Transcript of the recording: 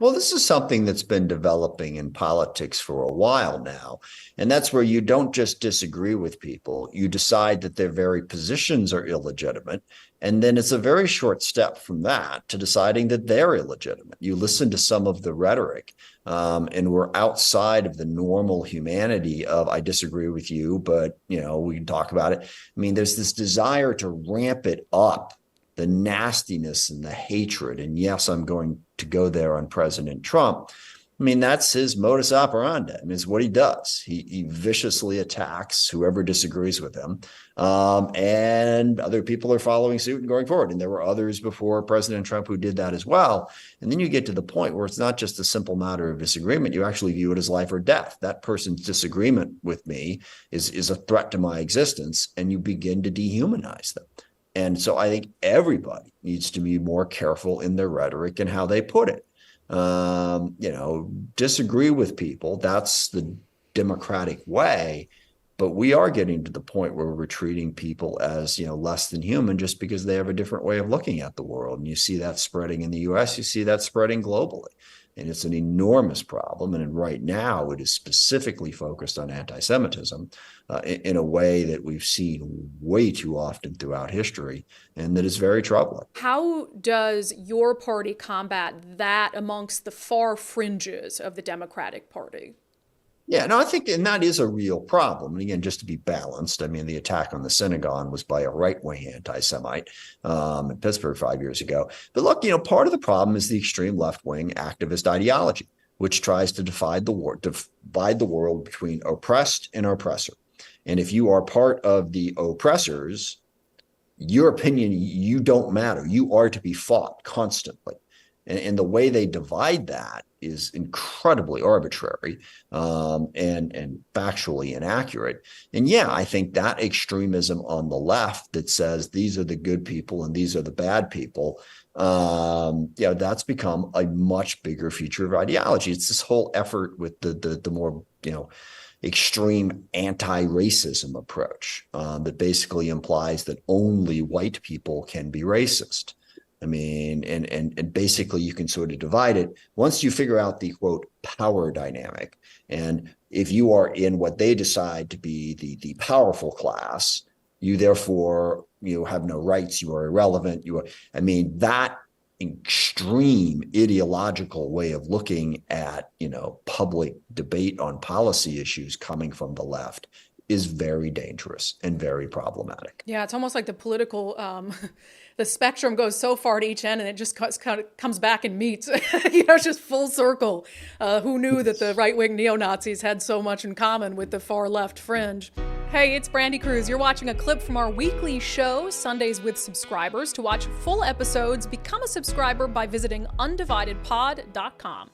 Well, this is something that's been developing in politics for a while now. And that's where you don't just disagree with people, you decide that their very positions are illegitimate. And then it's a very short step from that to deciding that they're illegitimate. You listen to some of the rhetoric, and we're outside of the normal humanity of I disagree with you, but we can talk about it. I mean, there's this desire to ramp it up, the nastiness and the hatred. And yes, I'm going to go there on President Trump. I mean, that's his modus operandi. I mean, it's what he does. He viciously attacks whoever disagrees with him. And other people are following suit and going forward. And there were others before President Trump who did that as well. And then you get to the point where it's not just a simple matter of disagreement. You actually view it as life or death. That person's disagreement with me is a threat to my existence, and you begin to dehumanize them. And so I think everybody needs to be more careful in their rhetoric and how they put it. Disagree with people. That's the democratic way. But we are getting to the point where we're treating people as, less than human just because they have a different way of looking at the world. And you see that spreading in the US, you see that spreading globally. And it's an enormous problem. And right now, it is specifically focused on anti-Semitism in a way that we've seen way too often throughout history, and that is very troubling. How does your party combat that amongst the far fringes of the Democratic Party? Yeah, no, I think, and that is a real problem. And again, just to be balanced, I mean, the attack on the synagogue was by a right-wing anti-Semite in Pittsburgh 5 years ago. But look, part of the problem is the extreme left-wing activist ideology, which tries to divide the world between oppressed and oppressor. And if you are part of the oppressors, your opinion, you don't matter. You are to be fought constantly. And the way they divide that is incredibly arbitrary and factually inaccurate. And yeah, I think that extremism on the left that says these are the good people and these are the bad people, that's become a much bigger feature of ideology. It's this whole effort with the more, extreme anti-racism approach that basically implies that only white people can be racist. I mean, and basically you can sort of divide it once you figure out the, quote, power dynamic. And if you are in what they decide to be the powerful class, you therefore, have no rights, you are irrelevant. That extreme ideological way of looking at, public debate on policy issues coming from the left is very dangerous and very problematic. Yeah, it's almost like the political, the spectrum goes so far to each end and it just kind of comes back and meets, it's just full circle. Who knew that the right-wing neo-Nazis had so much in common with the far left fringe? Hey, it's Brandi Kruse. You're watching a clip from our weekly show, Sundays with Subscribers. To watch full episodes, become a subscriber by visiting undividedpod.com.